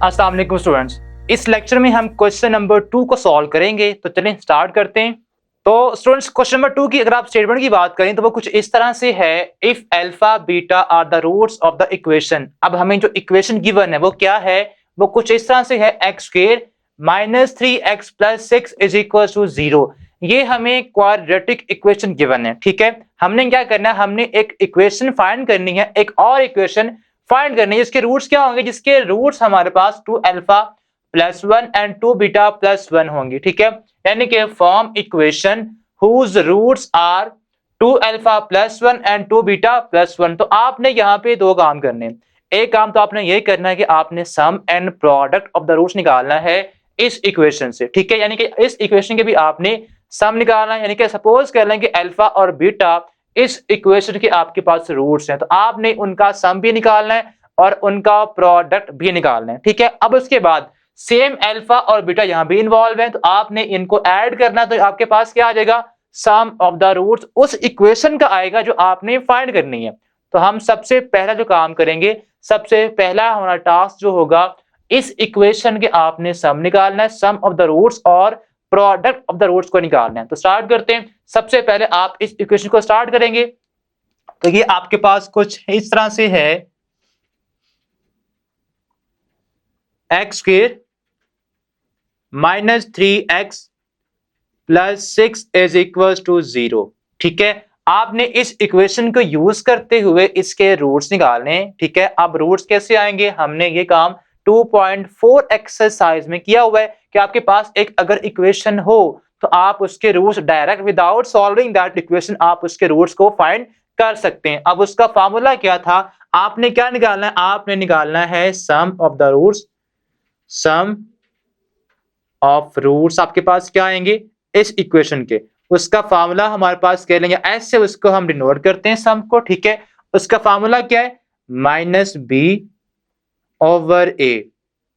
अस्सलाम वालेकुम स्टूडेंट्स। इस लेक्चर में हम क्वेश्चन नंबर 2 को सॉल्व करेंगे। तो चलें स्टार्ट करते हैं। तो स्टूडेंट्स क्वेश्चन नंबर 2 की अगर आप स्टेटमेंट की बात करें तो वो कुछ इस तरह से है, if alpha beta are the roots of the equation. अब हमें जो इक्वेशन गिवन है वो क्या है, वो कुछ इस तरह से है, X square minus 3x plus 6 is equal to 0। ये हमें क्वाड्रेटिक इक्वेशन गिवन है। ठीक है, हमने क्या करना है, हमने एक इक्वेशन फाइंड करनी है, एक और इक्वेशन फाइंड करनी है जिसके रूट्स क्या होंगे, जिसके रूट्स हमारे पास 2 alpha plus 1 and 2 beta plus 1 होंगी। ठीक है, यानी कि form equation whose roots are 2 alpha plus 1 and 2 beta plus 1। तो आपने यहाँ पे दो काम करने हैं। एक काम तो आपने ये करना है कि आपने sum and product of the roots निकालना है इस इक्वेशन से। ठीक है, यानी कि इस इक्वेशन के भी आपने सम निकालना है। यानी कि सपोज कर लें कि अल्फा और बीटा इस इक्वेशन के आपके पास रूट्स हैं, तो आपने उनका सम भी निकालना है और उनका प्रोडक्ट भी निकालना है। ठीक है, अब उसके बाद सेम अल्फा और बीटा यहाँ भी इन्वॉल्व है, तो आपने इनको ऐड करना है। तो आपके पास क्या आ जाएगा, सम ऑफ द रूट्स उस इक्वेशन का आएगा जो आपने फाइंड करनी है। तो हम सबसे पहला जो काम करेंगे, सबसे पहला हमारा टास्क जो होगा, इस इक्वेशन के आपने सम निकालना है, सम ऑफ द रूट्स और प्रोडक्ट ऑफ द रूट्स को निकालना है। तो स्टार्ट करते हैं। सबसे पहले आप इस इक्वेशन को स्टार्ट करेंगे। तो ये आपके पास कुछ इस तरह से है, X square minus 3x plus 6 is equal to 0। ठीक है, आपने इस इक्वेशन को यूज करते हुए इसके रूट्स निकालने हैं। ठीक है, अब रूट्स कैसे आएंगे, हमने ये काम 2.4 एक्सरसाइज में किया हुआ है कि आपके पास एक अगर इक्वेशन हो तो आप उसके roots direct without solving that equation आप उसके रूट्स को फाइंड कर सकते हैं। अब उसका फार्मूला क्या था, आपने क्या निकालना है, आपने निकालना है sum of the roots. Sum of roots आपके पास क्या आएंगे इस इक्वेशन के, उसका फार्मूला हमारे पास कह लेंगे एस से, उसको हम डिनोट करते हैं सम को। ठीक है, उसका फार्मूला क्या है, माइनस बी ओवर ए।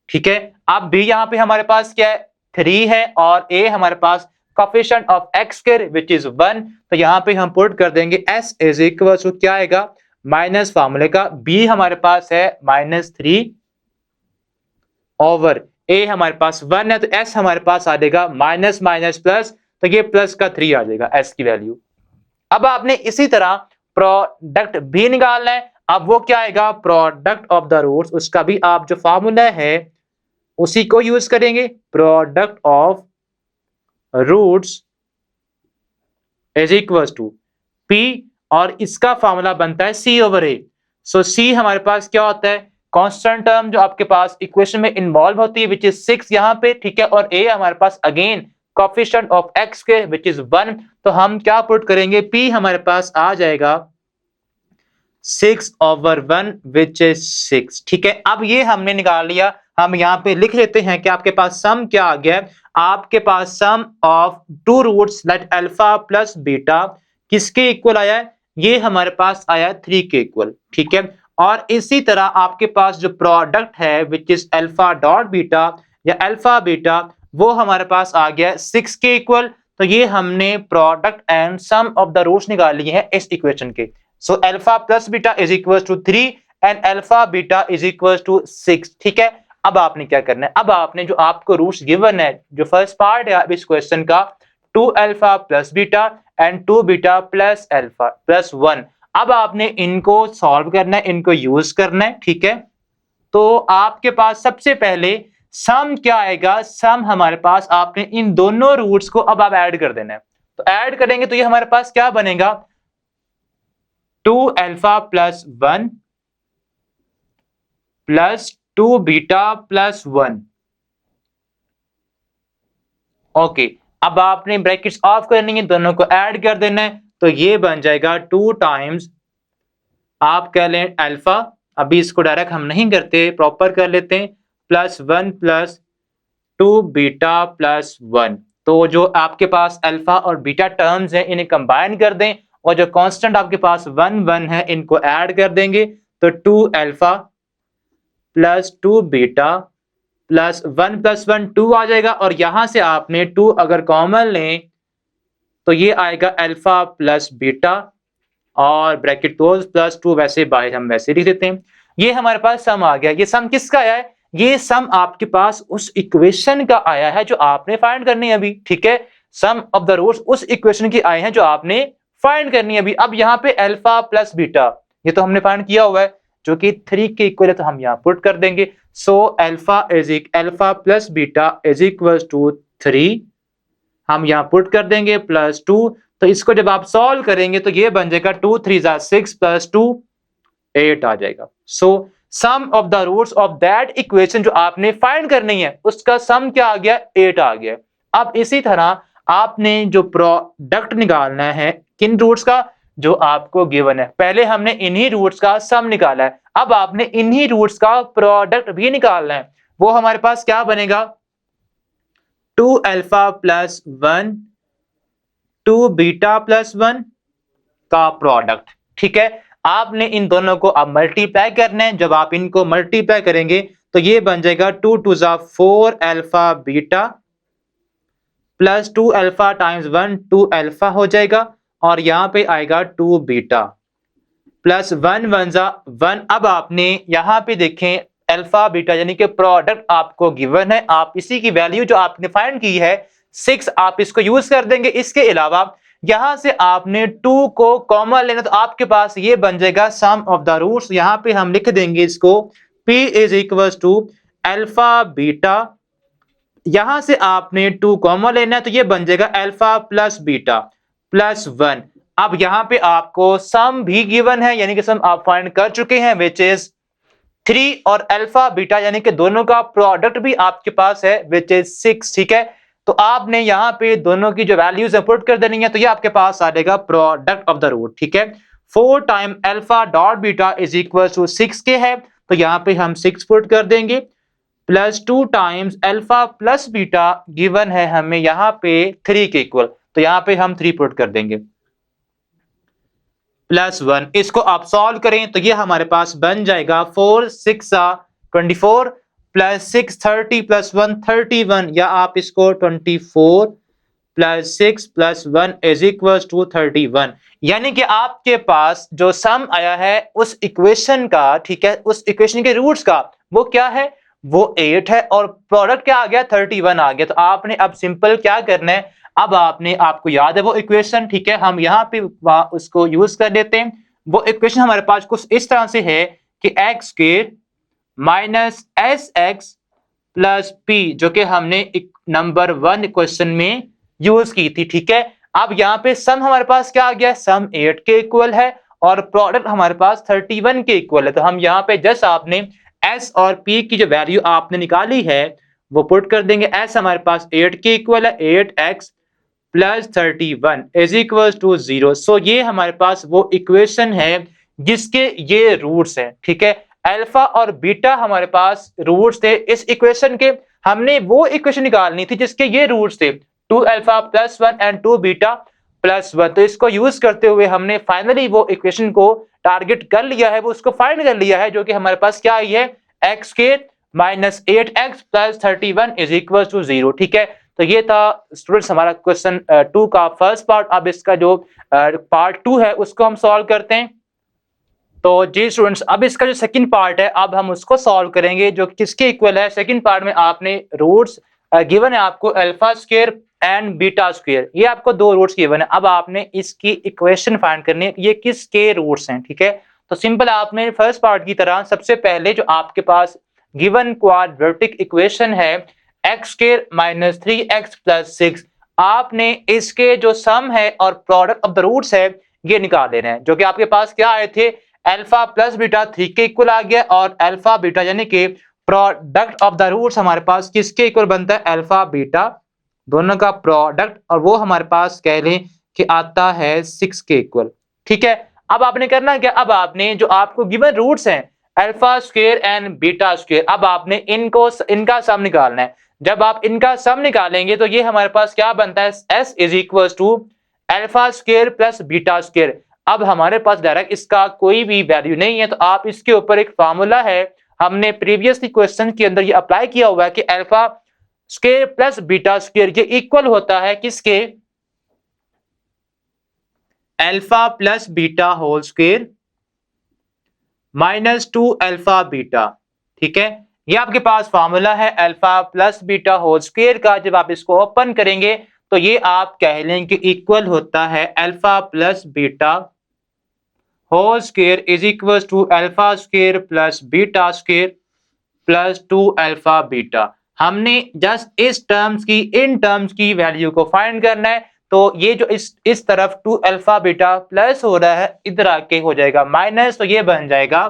ठीक है, अब बी यहां पे हमारे पास क्या है, 3 है, और ए हमारे पास coefficient of x square which is 1। तो यहां पे हम पुट कर देंगे एस इज इक्वल टू क्या आएगा, माइनस फार्मूले का बी हमारे पास है माइनस 3 ओवर ए हमारे पास 1 है, तो एस हमारे पास आ जाएगा माइनस माइनस प्लस, तो ये प्लस का 3 आ जाएगा एस की वैल्यू। अब आपने इसी तरह प्रोडक्ट भी निकालना है। अब वो क्या आएगा, प्रोडक्ट ऑफ द रूट्स, उसका भी आप जो फार्मूला है उसी को यूज करेंगे, product of roots is equal to P, और इसका फार्मूला बनता है सी ओवर ए। सो सी हमारे पास क्या होता है, कांस्टेंट टर्म जो आपके पास इक्वेशन में इन्वॉल्व होती है विच इज 6 यहां पे। ठीक है, और ए हमारे पास अगेन कोएफिशिएंट ऑफ एक्स के विच इज 1। तो हम क्या पुट करेंगे, पी हमारे पास आ जाएगा 6 ओवर 1 विच इज 6। ठीक है, अब ये हमने निकाल लिया। हम यहाँ पे लिख लेते हैं कि आपके पास सम क्या आ गया, आपके पास sum of 2 roots let alpha plus beta किसके इक्वल आया है, ये हमारे पास आया 3 के इक्वल। ठीक है, और इसी तरह आपके पास जो प्रोडक्ट है which is alpha dot beta या अल्फा बीटा, वो हमारे पास आ गया 6 के इक्वल। तो ये हमने product and sum of the roots निकाल लिए हैं इस इक्वेशन के। So alpha plus beta is equal to 3 and alpha beta is equal to 6। ठीक है, अब आपने क्या करना है, अब आपने जो आपको रूट्स गिवन है, जो फर्स्ट पार्ट है इस क्वेश्चन का, 2 alpha plus beta and 2 beta plus alpha plus 1, अब आपने इनको सॉल्व करना है, इनको यूज करना है। ठीक है, तो आपके पास सबसे पहले सम क्या आएगा, सम हमारे पास आपने इन दोनों रूट्स को अब आप ऐड कर देना है। तो ऐड करेंगे तो ये हमारे पास क्या बनेगा, 2 alpha plus 1 plus 2 beta plus 1। Okay, अब आपने ब्रैकेट्स ऑफ करनी है, दोनों को ऐड कर देना है। तो ये बन जाएगा 2 टाइम्स, आप कह लें अल्फा, अभी इसको डायरेक्ट हम नहीं करते, प्रॉपर कर लेते हैं, प्लस 1 प्लस 2 बीटा प्लस 1। तो जो आपके पास अल्फा और बीटा टर्म्स हैं इन्हें कंबाइन कर दें, और जो कांस्टेंट आपके पास 1 1 है इनको ऐड कर देंगे। तो 2 alpha plus 2 beta plus 1 plus 1 2 आ जाएगा, और यहां से आपने 2 अगर कॉमन लें तो ये आएगा अल्फा प्लस बीटा और ब्रैकेट क्लोज प्लस 2, वैसे बाहर हम वैसे लिख देते हैं। ये हमारे पास सम आ गया। ये सम किसका आया है, ये सम आपके पास उस इक्वेशन का आया है जो आपने फाइंड करनी है अभी, ठीक है। सम ऑफ द रूट्स उस इक्वेशन की आए हैं जो आपने फाइंड करनी है अभी। अब यहाँ पे अल्फा प्लस बीटा ये तो हमने फाइंड किया हुआ है जो कि 3 के इक्वल है, तो हम यहाँ पुट कर देंगे। So alpha plus beta is equal to 3, हम यहाँ पुट कर देंगे प्लस 2। तो इसको जब आप सॉल्व करेंगे तो ये बन जाएगा 2 3 6 प्लस 2 8 आ जाएगा। So sum of the roots of that equation जो आपने फाइंड करनी है उसका सम क्या आ गया, 8 आ गया। अब इसी तरह आपने जो प्रोडक्ट निकालना है किन रूट्स का, जो आपको गिवन है। पहले हमने इन्हीं रूट्स का सम निकाला है, अब आपने इन्हीं रूट्स का प्रोडक्ट भी निकालना है। वो हमारे पास क्या बनेगा, 2 अल्फा प्लस 1 2 बीटा प्लस 1 का प्रोडक्ट, ठीक है। आपने इन दोनों को अब मल्टीप्लाई करना है। जब आप इनको मल्टीप्लाई करेंगे तो ये बन जाएगा 2 2 4 alpha beta plus 2 alpha times 1 2 alpha हो जाएगा, और यहां पे आएगा 2 बीटा प्लस 1 1 1। अब आपने यहां पे देखें अल्फा बीटा यानी कि प्रोडक्ट आपको गिवन है, आप इसी की वैल्यू जो आपने फाइंड की है 6 आप इसको यूज कर देंगे। इसके अलावा यहां से आपने 2 को कॉमन लेना, तो आपके पास ये बन जाएगा सम ऑफ द रूट्स। यहां पे हम लिख देंगे इसको P is equal to alpha beta, यहां से आपने 2 कॉमन लेना है तो ये बन जाएगा अल्फा प्लस बीटा प्लस 1। अब यहां पे आपको सम भी गिवन है यानी कि सम आप फाइंड कर चुके हैं विच इज 3, और अल्फा बीटा यानी कि दोनों का प्रोडक्ट भी आपके पास है विच इज 6, ठीक है। तो आपने यहाँ पे दोनों की जो वैल्यूज है पुट कर देनी है, तो ये आपके पास आ जाएगा प्रोडक्ट ऑफ द रूट, ठीक है। 4 time alpha dot beta is equal to 6 के है, तो यहाँ पे हम 6 पुट कर देंगे plus 2 times alpha plus beta given है हमें यहाँ पे 3 के इक्वल, तो यहाँ पे हम 3 पुट कर देंगे प्लस 1। इसको आप सॉल्व करें तो ये हमारे पास बन जाएगा 4 6 24 प्लस 6 30 प्लस 1 31, या आप इसको 24 plus 6 plus 1 is equal to 31। यानी कि आपके पास जो सम आया है उस इक्वेशन का, ठीक है, उस इक्वेशन के रूट्स का वो क्या है, वो 8 है, और प्रोडक्ट क्या आ गया 31 आ गया। तो आपने अब सिंपल क्या करना है, अब आपने, आपको याद है वो इक्वेशन, ठीक है, हम यहाँ पे उसको यूज कर लेते हैं। वो इक्वेशन हमारे पास कुछ इस तरह से है कि x square minus S x plus P, जो कि हमने नंबर 1 क्वेश्चन में यूज की थी, ठीक है। अब यहाँ पे सम हमारे पास क्या आ गया, सम 8 के इक्वल है और प्रोडक्ट हमारे पास 31 के इक्वल है। तो हम यहाँ पे जस्ट आपने एस और पी की जो वैल्यू आपने निकाली है वो पुट कर देंगे। एस हमारे पास 8 के इक्वल है, 8x plus 31 is equal to 0। So ये हमारे पास वो इक्वेशन है जिसके ये रूट्स हैं, ठीक है। अल्फा और बीटा हमारे पास रूट्स थे इस इक्वेशन के, हमने वो इक्वेशन निकालनी थी जिसके ये रूट्स थे 2 alpha plus 1 and 2 beta plus 1। तो इसको यूज करते हुए हमने फाइनली वो इक्वेशन को टारगेट कर लिया है, वो उसको फाइंड कर लिया है, जो कि हमारे पास क्या आई है, एक्स के minus 8x plus 31 is equal to 0, ठीक है। तो ये था स्टूडेंट्स हमारा क्वेश्चन 2 का फर्स्ट पार्ट। अब इसका जो पार्ट 2 है उसको हम सॉल्व करते हैं। तो जी स्टूडेंट्स, अब इसका जो सेकंड पार्ट है अब हम उसको सॉल्व करेंगे, जो किसके इक्वल है। सेकंड पार्ट में आपने रूट्स गिवन है आपको alpha square and beta square, ये आपको 2 रूट्स गिवन है। अब आपने इसकी इक्वेशन फाइंड करनी है, ये किसके रूट्स हैं, ठीक है। तो सिंपल आपने फर्स्ट पार्ट की तरह सबसे पहले जो आपके पास गिवन क्वाड्रेटिक इक्वेशन है X square minus 3x plus 6, आपने इसके जो सम है और प्रोडक्ट ऑफ द रूट्स है ये निकाल लेना है, जो कि आपके पास क्या आए थे, अल्फा प्लस बीटा 3 के इक्वल आ गया, और अल्फा बीटा यानी कि प्रोडक्ट ऑफ द रूट्स हमारे पास किसके इक्वल बनता है, अल्फा बीटा दोनों का प्रोडक्ट, और वो हमारे पास कह लें कि आता है 6 के इक्वल, ठीक है। अब आपने करना क्या, अब आपने जो आपको गिवन रूट्स हैं alpha square and beta square, अब आपने इनका सम निकालना है। जब आप इनका सम निकालेंगे तो ये हमारे पास क्या बनता है, s is equal to alpha square plus beta square. अब हमारे पास डायरेक्ट इसका कोई भी वैल्यू नहीं है, तो आप इसके ऊपर एक फार्मूला है, हमने प्रीवियसली क्वेश्चन के अंदर ये अप्लाई किया हुआ है कि alpha square plus beta square ये इक्वल होता है किसके, alpha plus beta whole square minus 2 alpha beta, ठीक है। ये आपके पास फॉर्मूला है alpha plus beta whole square का। जब आप इसको ओपन करेंगे तो ये आप कह लें कि इक्वल होता है alpha plus beta whole square is equal to alpha square plus beta square plus 2 alpha beta. हमने जस्ट इन टर्म्स की वैल्यू को फाइंड करना है। तो ये जो इस तरफ 2 अल्फा बीटा प्लस हो रहा है, इधर आके हो जाएगा माइनस, तो ये बन जाएगा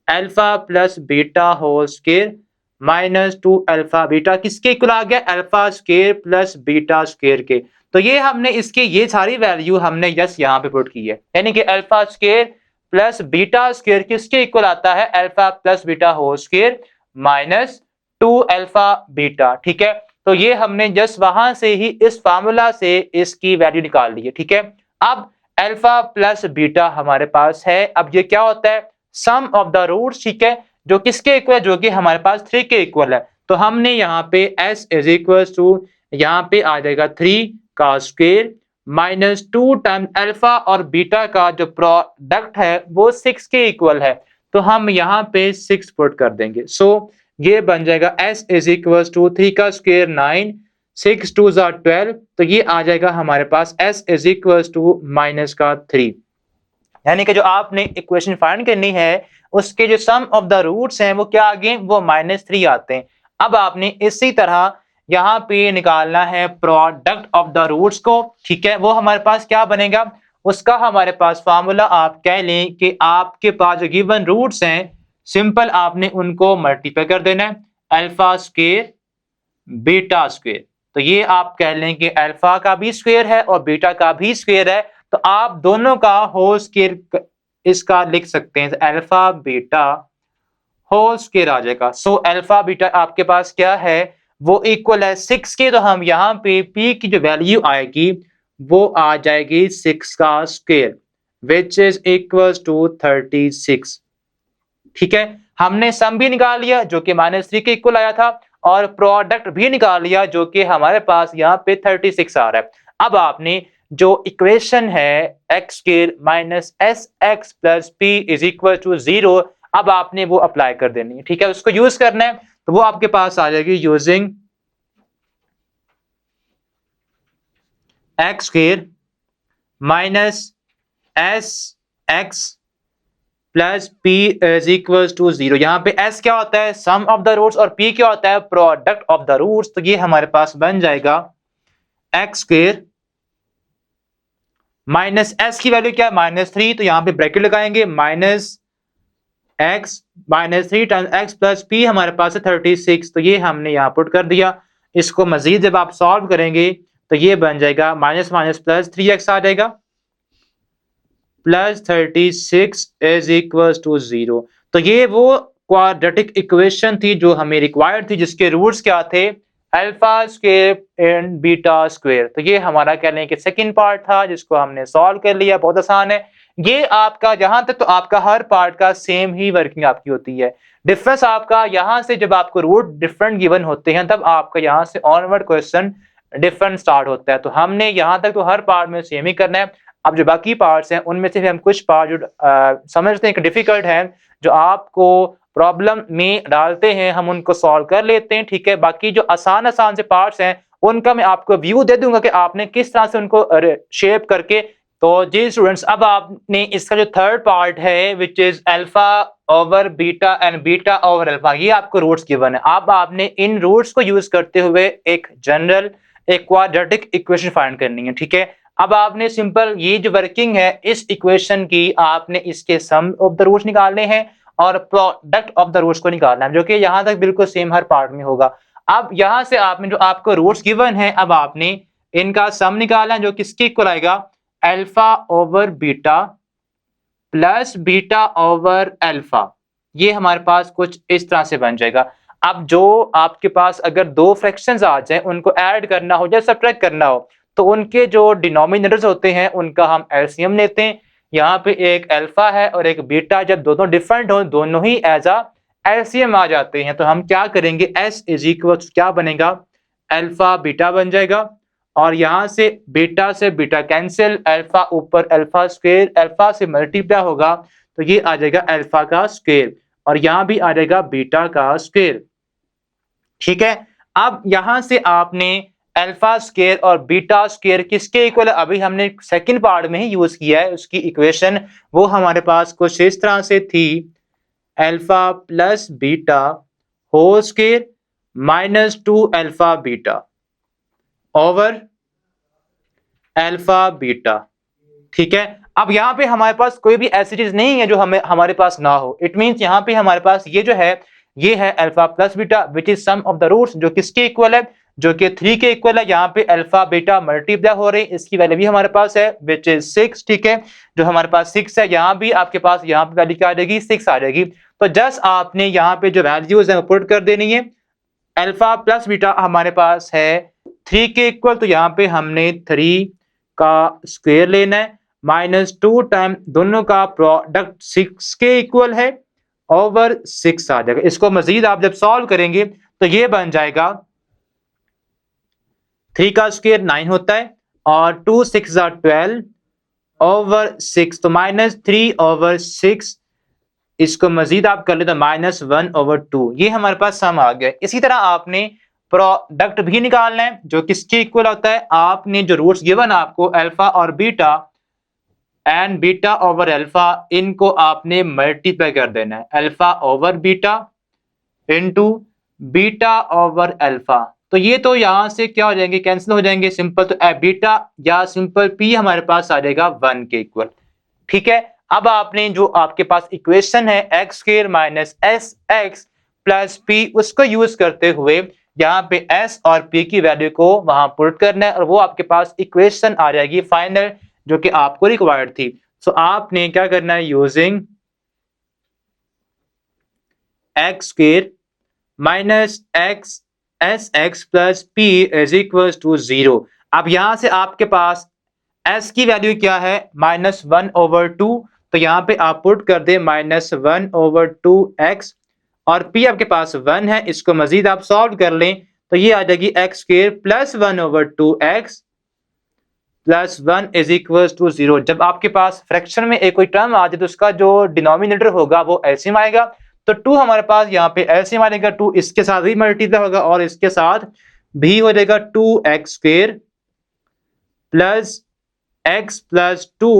alpha plus beta whole square minus 2 alpha beta किसके इक्वल आ गया, alpha square plus beta square के। तो ये हमने इसके ये सारी वैल्यू हमने जस्ट यहाँ पे पुट की है, यानी कि alpha square plus beta square किसके इक्वल आता है, alpha plus beta whole square minus 2 alpha beta. ठीक है, तो ये हमने जस्ट वहां से ही इस फार्मूला से इसकी वैल्यू निकाल ली है। ठीक है, अब अल्फा प्लस बीटा हमारे पास है। अब ये क्या होता है, सम ऑफ द रूट्स। ठीक है, जो किसके इक्वल है, जो कि हमारे पास 3 के इक्वल है। तो हमने यहाँ पे s इज इक्वल टू यहाँ पे आ जाएगा 3 का स्क्वायर माइनस 2 टाइम अल्फा और बीटा का जो प्रोडक्ट है वो 6 के इक्वल है। तो हम यहाँ पे 6 पुट कर देंगे। सो ये बन जाएगा s इज इक्वल टू 3 का स्क्वायर 9 6 2 12। तो ये आ जाएगा हमारे पास s is equal to minus का 3। यानी कि जो आपने इक्वेशन फाइंड करनी है उसके जो सम ऑफ द रूट्स हैं वो क्या आ गए, वो -3 आते हैं। अब आपने इसी तरह यहाँ पे निकालना है प्रोडक्ट ऑफ द रूट्स को। ठीक है, वो हमारे पास क्या बनेगा, उसका हमारे पास फार्मूला आप कह लें कि आपके पास जो गिवन रूट्स हैं सिंपल आपने उनको मल्टीप्लाई कर देना है, अल्फा स्क्वायर बीटा स्क्वायर। तो ये आप कह लें कि अल्फा का भी स्क्वायर है और बीटा का भी स्क्वायर है, तो आप दोनों का होल स्क्वायर इसका लिख सकते हैं, अल्फा बीटा होल स्क्वायर आ जाएगा। सो अल्फा बीटा आपके पास क्या है, वो इक्वल है 6 के। तो हम यहाँ पे p की जो वैल्यू आएगी वो आ जाएगी 6 का square which is equal to 36। ठीक है, हमने सम भी निकाल लिया जो कि -3 के इक्वल आया था और प्रोडक्ट भी निकाल लिया जो कि हमारे पास यहाँ पे 36 आ रहा है। अब आपने जो इक्वेशन है x square minus S x plus P is equal to 0, अब आपने वो अप्लाई कर देनी है। ठीक है, उसको यूज करना है, तो वो आपके पास आ जाएगी using x square minus S x plus P is equal to 0। यहाँ पे s क्या होता है, सम ऑफ द रूट्स, और p क्या होता है, प्रोडक्ट ऑफ द रूट्स। तो ये हमारे पास बन जाएगा x स्क्वायर माइनस s की वैल्यू क्या है, -3। तो यहाँ पे ब्रैकेट लगाएंगे minus x -3 times x plus p हमारे पास है 36। तो ये हमने यहाँ पुट कर दिया। इसको मजीद जब आप सॉल्व करेंगे तो ये बन जाएगा माइनस माइनस प्लस 3x आ जाएगा प्लस 36 इज इक्वल टू 0। तो ये वो क्वाड्रेटिक इक्वेशन थी जो हमें रिक्वायर्ड थी, जिसके रूट्स क्या थे, alpha square and beta square. तो ये हमारा कह लें कि सेकंड पार्ट था जिसको हमने सॉल्व कर लिया। बहुत आसान है ये आपका। जहां तक तो आपका हर पार्ट का सेम ही वर्किंग आपकी होती है। डिफरेंस आपका यहाँ से जब आपको रूट डिफरेंट गिवन होते हैं तब आपका यहाँ से ऑनवर्ड क्वेश्चन डिफरेंट स्टार्ट होता है। तो हमने यहाँ तक तो हर पार्ट में सेम ही करना है। अब जो बाकी पार्ट्स हैं उनमें से हम कुछ पार्ट जो समझते हैं कि डिफिकल्ट है, जो आपको प्रॉब्लम में डालते हैं, हम उनको सॉल्व कर लेते हैं। ठीक है, बाकी जो आसान से पार्ट्स हैं उनका मैं आपको व्यू दे दूंगा कि आपने किस तरह से उनको शेप करके। तो जी स्टूडेंट्स, अब आपने इसका जो थर्ड पार्ट है which is alpha over beta and beta over alpha, ये आपको रूट्स गिवन है। अब आपने इन रूट्स को यूज करते हुए एक जनरल एक क्वाड्रेटिक इक्वेशन फाइंड करनी है। ठीक है, अब आपने सिंपल ये जो वर्किंग है इस इक्वेशन की, आपने इसके सम ऑफ द रूट्स निकालने हैं और प्रोडक्ट ऑफ द रूट्स को निकालना है, जो कि यहाँ तक बिल्कुल सेम हर पार्ट में होगा। अब यहाँ से आपने जो आपको रूट्स गिवन है, अब आपने इनका सम निकालना है जो किसके इक्वल आएगा, alpha over beta plus beta over alpha. ये हमारे पास कुछ इस तरह से बन जाएगा। अब जो आपके पास अगर दो फ्रैक्शंस आ जाए, उनको ऐड करना हो या सब्ट्रैक्ट करना हो, तो उनके जो डिनोमिनेटर्स होते हैं उनका हम एलसीएम लेते हैं। यहाँ पे एक अल्फा है और एक बीटा, जब दोनों डिफरेंट हो दोनों ही एज अ एलसीएम आ जाते हैं। तो हम क्या करेंगे, s इज इक्वल क्या बनेगा, अल्फा बीटा बन जाएगा, और यहाँ से बीटा कैंसिल, अल्फा ऊपर अल्फा स्क्वायर, अल्फा से मल्टीप्लाई होगा तो ये आ जाएगा अल्फा का स्क्वायर और यहाँ भी आ जाएगा बीटा का स्क्वायर। ठीक है, अब यहां से आपने अल्फा स्क्वायर और बीटा स्क्वायर किसके इक्वल है, अभी हमने सेकंड पार्ट में ही यूज किया है उसकी इक्वेशन, वो हमारे पास कुछ इस तरह से थी, alpha plus beta whole square minus 2 alpha beta over alpha beta. ठीक है, अब यहाँ पे हमारे पास कोई भी ऐसी चीज नहीं है जो हमारे पास ना हो। इट मींस यहाँ पे हमारे पास ये जो है ये है alpha plus beta which is sum of the roots, जो किसके इक्वल है, जो कि 3 के इक्वल है। यहाँ पे अल्फा बीटा मल्टीप्लाई हो रहे हैं, इसकी वैल्यू भी हमारे पास है विच इज 6। ठीक है, जो हमारे पास 6 है, यहाँ भी आपके पास यहाँ पे वैल्यू क्या आ जाएगी, 6 आ जाएगी। तो जस्ट आपने यहाँ पे जो वैल्यूज है पुट कर देनी है। अल्फा प्लस बीटा हमारे पास है 3 के इक्वल, तो यहाँ पे हमने 3 का स्क्वायर लेना है माइनस 2 टाइम दोनों का प्रोडक्ट 6 के इक्वल है ओवर 6 आ जाएगा। इसको मजीद आप जब सॉल्व करेंगे तो ये बन जाएगा 3 का स्क्वायर 9 होता है और 2 6 12 ओवर 6, तो माइनस 3 ओवर 6, इसको मजीद आप कर ले तो माइनस 1 ओवर 2, ये हमारे पास सम आ गया। इसी तरह आपने प्रोडक्ट भी निकालना है जो किसके इक्वल होता है, आपने जो रूट्स गिवन आपको अल्फा और beta and beta over alpha, इनको आपने मल्टीप्लाई कर देना है, alpha over beta into beta over alpha. तो ये तो यहां से क्या हो जाएंगे, कैंसिल हो जाएंगे सिंपल, तो बीटा या सिंपल पी हमारे पास आ जाएगा 1 के इक्वल। ठीक है, अब आपने जो आपके पास इक्वेशन है X square minus S x plus P, उसको यूज करते हुए यहाँ पे एस और पी की वैल्यू को वहां पुट करना है और वो आपके पास इक्वेशन आ जाएगी फाइनल जो कि आपको रिक्वायर्ड थी। सो आपने क्या करना है, using x square minus x s x plus P is equal to 0। अब यहां से आपके पास एस की वैल्यू क्या है, माइनस 1 ओवर 2, तो यहां पे आप पुट कर दे माइनस 1 ओवर 2 एक्स और पी आपके पास 1 है, इसको मजीद आप सॉल्व कर लें तो ये आ जाएगी x square plus 1 over 2 x plus 1 is equal to 0। जब आपके पास फ्रैक्शन में एक कोई टर्म आ जाए तो उसका जो डिनोमिनेटर होगा वो एलसीएम आएगा, तो 2 हमारे पास यहाँ पे एलसीएम आएगा, 2 इसके साथ भी मल्टीप्लाई होगा और इसके साथ भी हो जाएगा 2x square plus x plus 2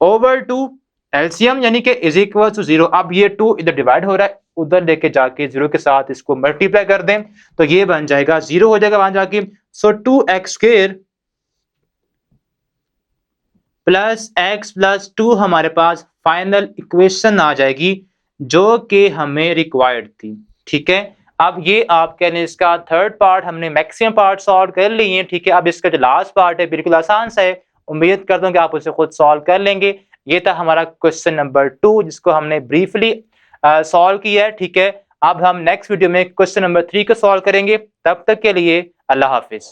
over 2 LCM यानी कि इज इक्वल टू 0। अब ये 2 इधर डिवाइड हो रहा है, उधर लेके जाके 0 के साथ इसको मल्टीप्लाई कर दें तो ये बन जाएगा 0 हो जाएगा वहां जाके। सो 2x square plus x plus 2 हमारे पास फाइनल इक्वेशन आ जाएगी जो कि हमें रिक्वायर्ड थी। ठीक है, अब ये आप कह लें इसका थर्ड पार्ट हमने मैक्सिमम पार्ट सॉल्व कर लिए हैं। ठीक है, अब इसका जो लास्ट पार्ट है बिल्कुल आसान सा है, उम्मीद करता हूं कि आप उसे खुद सॉल्व कर लेंगे। ये था हमारा क्वेश्चन नंबर 2 जिसको हमने ब्रीफली सॉल्व किया है। ठीक है, अब हम नेक्स्ट वीडियो में क्वेश्चन नंबर 3 को सॉल्व करेंगे, तब तक के लिए अल्लाह हाफिज।